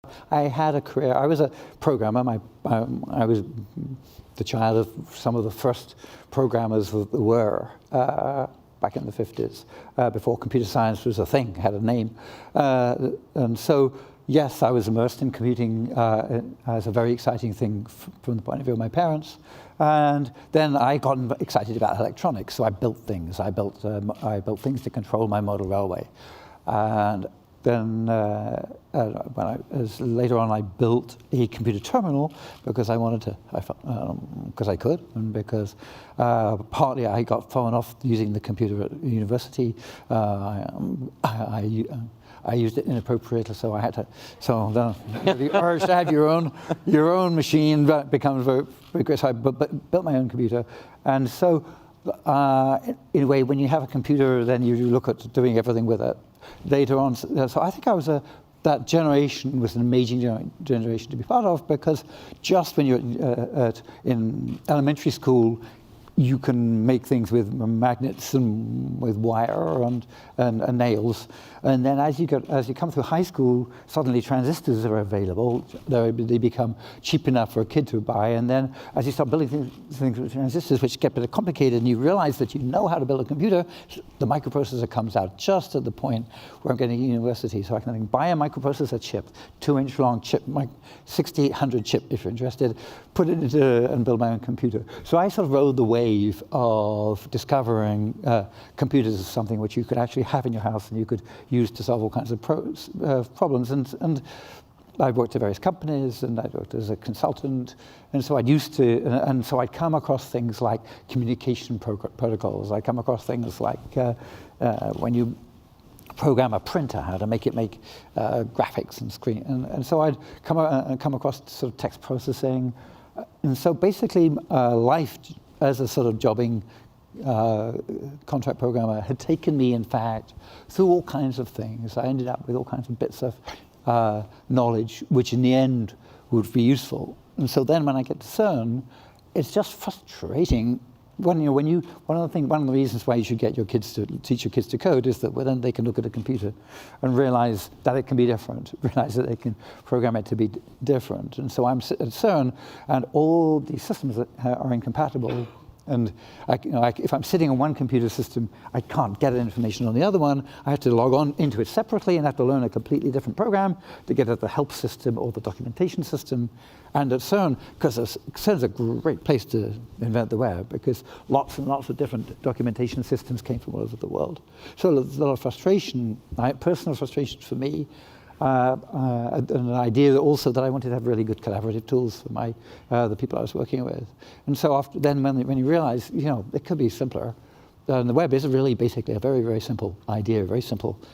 I had a career. I was a programmer. I was the child of some of the first programmers that there were back in the 50s, before computer science was a thing, had a name. And so, yes, I was immersed in computing as a very exciting thing from the point of view of my parents. And then I got excited about electronics, so I built things. I built things to control my model railway. And then later on, I built a computer terminal because I wanted to, because I could, and because partly I got thrown off using the computer at university. I used it inappropriately, so I had to. So the urge to have your own machine becomes very great. So I built my own computer, and so in a way, when you have a computer, then you look at doing everything with it. Later on, so I think that generation was an amazing generation to be part of, because just when you're in elementary school, you can make things with magnets and with wire and nails, and then as you come through high school, suddenly transistors are available. They become cheap enough for a kid to buy, and then as you start building things with transistors, which get a bit complicated, and you realize that you know how to build a computer, the microprocessor comes out just at the point where I'm getting to university. So I can buy a microprocessor chip, 2-inch long chip, 6800 chip if you're interested, put it into and build my own computer. So I sort of rode the wave of discovering computers as something which you could actually have in your house and you could use to solve all kinds of problems. And I worked at various companies, and I worked as a consultant, and so so I'd come across things like communication protocols. I'd come across things like when you program a printer, how to make it make graphics and screen, and so I'd come across sort of text processing, and so basically life as a sort of jobbing contract programmer had taken me, in fact, through all kinds of things. I ended up with all kinds of bits of knowledge, which in the end would be useful. And so then when I get to CERN, it's just frustrating. One of the reasons why you should get your kids to teach your kids to code is that then they can look at a computer and realize that it can be different, realize that they can program it to be different. And so I'm at CERN, and all these systems that are incompatible. And if I'm sitting on one computer system, I can't get information on the other one. I have to log on into it separately and have to learn a completely different program to get at the help system or the documentation system. And at CERN, because CERN's a great place to invent the web, because lots and lots of different documentation systems came from all over the world. So there's a lot of frustration, personal frustration for me, an idea also that I wanted to have really good collaborative tools for the people I was working with. And so when you realize, it could be simpler, and the web is really basically a very, very simple idea, very simple